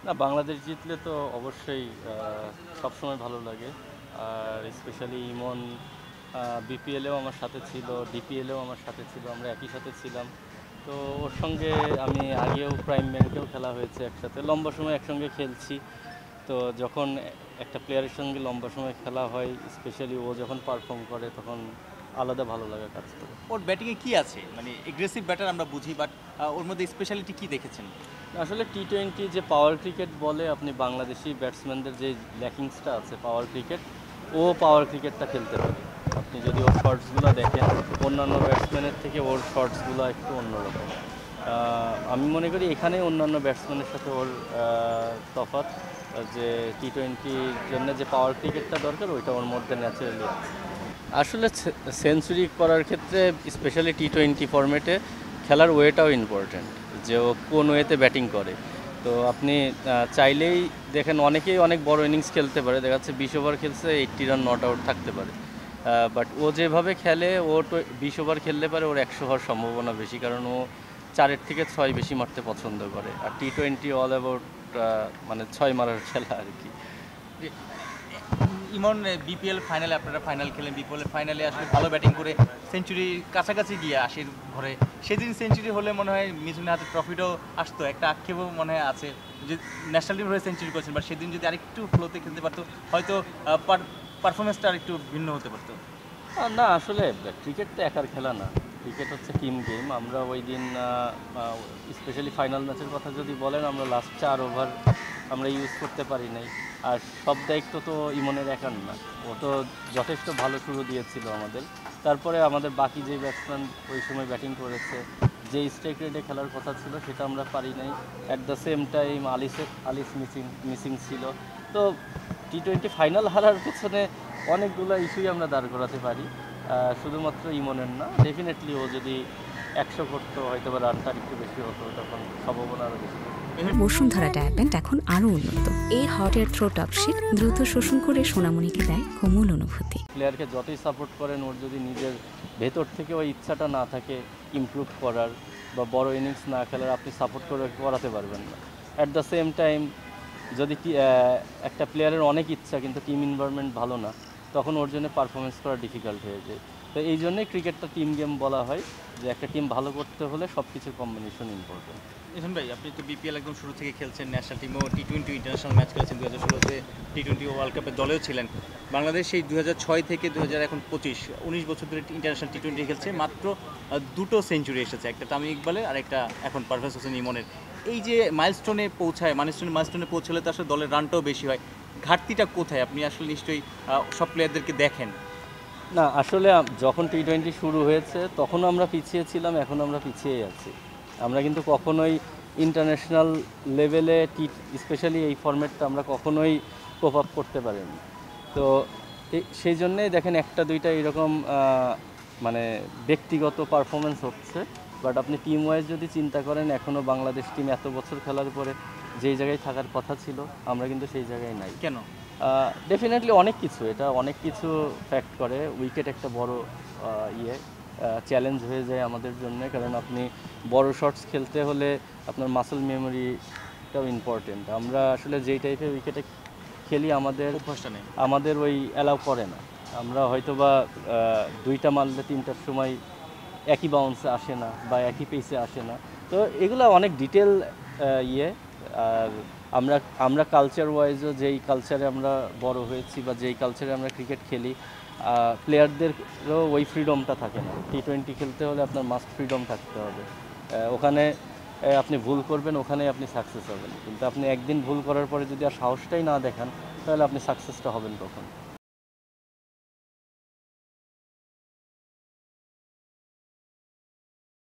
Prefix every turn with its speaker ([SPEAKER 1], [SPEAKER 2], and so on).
[SPEAKER 1] না, বাংলাদেশ জিতলে তো অবশ্যই সবসময় ভালো লাগে। আর স্পেশালি ইমন বিপিএলেও আমার সাথে ছিল, ডিপিএলেও আমার সাথে ছিল, আমরা একই সাথে ছিলাম। তো ওর সঙ্গে আমি আগেও প্রাইম ব্যাংকেও খেলা হয়েছে একসাথে, লম্বা সময় একসঙ্গে খেলছি। তো যখন একটা প্লেয়ারের সঙ্গে লম্বা সময় খেলা হয়, স্পেশালি ও যখন পারফর্ম করে, তখন আলাদা ভালো লাগা কাজ করে।
[SPEAKER 2] ওর ব্যাটিংয়ে কি আছে? মানে এগ্রেসিভ ব্যাটার আমরা বুঝি, বাট ওর মধ্যে স্পেশালিটি কি দেখেছেন?
[SPEAKER 1] আসলে টি-টোয়েন্টি যে পাওয়ার ক্রিকেট বলে, আপনি বাংলাদেশি ব্যাটসম্যানদের যে ল্যাকিংসটা আছে পাওয়ার ক্রিকেট, ও পাওয়ার ক্রিকেটটা খেলতে পারে। আপনি যদি ওর শর্টসগুলো দেখেন, অন্যান্য ব্যাটসম্যানের থেকে ওর শর্টসগুলো একটু অন্যরকম। আমি মনে করি এখানে অন্যান্য ব্যাটসম্যানের সাথে ওর তফাৎ, যে টি-টোয়েন্টির জন্য যে পাওয়ার ক্রিকেটটা দরকার, ওইটা ওর মধ্যে ন্যাচারালি আছে। আসলে সেঞ্চুরি করার ক্ষেত্রে স্পেশালি টি-টোয়েন্টি ফরম্যাটে খেলার ওয়েটাও ইম্পর্ট্যান্ট, যে ও কোন ওয়েতে ব্যাটিং করে। তো আপনি চাইলেই দেখেন, অনেকেই অনেক বড় ইনিংস খেলতে পারে, দেখা যাচ্ছে 20 ওভার খেলছে, 80 রান নট আউট থাকতে পারে। বাট ও যেভাবে খেলে, ও 20 ওভার খেললে পারে ওর 100 হওয়ার সম্ভাবনা বেশি, কারণ ও 4 থেকে 6 বেশি মারতে পছন্দ করে। আর টি-টোয়েন্টি অল অ্যাবাউট মানে 6 মারার খেলা আর কি।
[SPEAKER 2] যে ইমন বিপিএল ফাইনালে, আপনারা ফাইনাল খেলেন, বিপিএল ফাইনালে আসলে ভালো ব্যাটিং করে সেঞ্চুরির কাছাকাছি গিয়ে আশির ঘরে, সেদিন সেঞ্চুরি হলে মনে হয় মিঠুনের হাতে ট্রফিটাও আসতো। একটা আক্ষেপও মনে হয় আছে যে ন্যাশনাল টিম হয়ে সেঞ্চুরি করেছেন, বাট সেদিন যদি আরেকটু ফ্লোতে খেলতে পারতো, হয়তো পারফরমেন্সটা আরেকটু ভিন্ন হতে পারতো।
[SPEAKER 1] না, আসলে ক্রিকেট তো একার খেলা না, ক্রিকেট হচ্ছে টিম গেম। আমরা ওই দিন স্পেশালি ফাইনাল ম্যাচের কথা যদি বলেন, আমরা লাস্ট 4 ওভার আমরা ইউজ করতে পারি নাই। আর সব দায়িত্ব তো ইমনের একার না, ও তো যথেষ্ট ভালো শুরু দিয়েছিল আমাদের। তারপরে আমাদের বাকি যে ব্যাটসম্যান ওই সময় ব্যাটিং করেছে, যে স্ট্রাইক রেটে খেলার কথা ছিল, সেটা আমরা পারি নাই। অ্যাট দ্য সেম টাইম আলিস মিসিং ছিল। তো টি-টোয়েন্টি ফাইনাল হারার পেছনে অনেকগুলো ইস্যুই আমরা দাঁড় করাতে পারি, শুধুমাত্র ইমনের না। ডেফিনেটলি ও যদি 100 করতো, হয়তো বা রানটা একটু বেশি হতো, তখন সম্ভাবনা আরও বেশি হতো।
[SPEAKER 3] বসুন্ধরা ট্যাবলেট এখন আরো উন্নত। এই হট এয়ার থ্রো টপশিট দ্রুত শোষণ করে সোনামণিকে দেয় কোমল অনুভূতি।
[SPEAKER 1] প্লেয়ারকে যতই সাপোর্ট করেন, ওর যদি নিজের ভেতর থেকে ওই ইচ্ছাটা না থাকে ইমপ্রুভ করার বা বড় ইনিংস না খেলার, আপনি সাপোর্ট করে করাতে পারবেন না। অ্যাট দ্য সেম টাইম, যদি একটা প্লেয়ারের অনেক ইচ্ছা কিন্তু টিম এনভায়রনমেন্ট ভালো না, তখন ওর জন্য পারফরমেন্স করা ডিফিকাল্ট হয়ে যায়। তো এই জন্যই ক্রিকেটটা টিম গেম বলা হয়, যে একটা টিম ভালো করতে হলে সব কিছুর কম্বিনেশন ইম্পর্টেন্ট।
[SPEAKER 2] এখন ভাই, আপনি তো বিপিএল একদম শুরু থেকে খেলছেন, ন্যাশনাল টিমও টি-টোয়েন্টি ইন্টারন্যাশনাল ম্যাচ খেলেছেন, 2016-তে টি-টোয়েন্টি ওয়ার্ল্ড কাপের দলেও ছিলেন। বাংলাদেশ সেই 2006 থেকে 2025 19 বছর ধরে ইন্টারন্যাশনাল টি-টোয়েন্টি খেলছে, মাত্র দুটো সেঞ্চুরি এসেছে, একটা তামিম ইকবালের আর একটা এখন পারভেজ হোসেন ইমনের। এই যে মাইলস্টোনে পৌঁছালে তো আসলে দলের রানটাও বেশি হয়, ঘাটতিটা কোথায়? আপনি আসলে নিশ্চয়ই সব প্লেয়ারদেরকে দেখেন।
[SPEAKER 1] না, আসলে যখন টি-টোয়েন্টি শুরু হয়েছে তখনও আমরা পিছিয়ে ছিলাম, এখন আমরা পিছিয়েই আছি। আমরা কিন্তু কখনোই ইন্টারন্যাশনাল লেভেলে স্পেশালি এই ফরম্যাটটা আমরা কখনোই কোপ আপ করতে পারিনি। তো সেই জন্যেই দেখেন একটা দুইটা এরকম মানে ব্যক্তিগত পারফরমেন্স হচ্ছে। বাট আপনি টিম ওয়াইজ যদি চিন্তা করেন, এখনও বাংলাদেশ টিম এত বছর খেলার পরে যেই জায়গায় থাকার কথা ছিল, আমরা কিন্তু সেই জায়গায় নাই।
[SPEAKER 2] কেন?
[SPEAKER 1] ডেফিনেটলি অনেক কিছু ফ্যাক্ট করে। উইকেট একটা বড় চ্যালেঞ্জ হয়ে যায় আমাদের জন্য, কারণ আপনি বড় শটস খেলতে হলে আপনার মাসল মেমোরিটাও ইম্পর্টেন্ট। আমরা আসলে যেই টাইপের উইকেটে খেলি,
[SPEAKER 2] অভ্যাসটা নেই।
[SPEAKER 1] আমাদের ওই অ্যালাউ করে না। আমরা হয়তো বা 2টা মারলে 3টার সময় একই বাউন্সে আসে না বা একই পেসে আসে না। তো এগুলো অনেক ডিটেল ইয়ে। আর আমরা আমরা কালচার ওয়াইজও যেই কালচারে আমরা বড় হয়েছি বা যেই কালচারে আমরা ক্রিকেট খেলি, প্লেয়ারদেরও ওই ফ্রিডমটা থাকে না। টি-টোয়েন্টি খেলতে হলে আপনার মাস্ট ফ্রিডম থাকতে হবে। ওখানে আপনি ভুল করবেন, ওখানেই আপনি সাকসেস হবেন। কিন্তু আপনি একদিন ভুল করার পরে যদি আর সাহসটাই না দেখান, তাহলে আপনি সাকসেসটা হবেন কখন?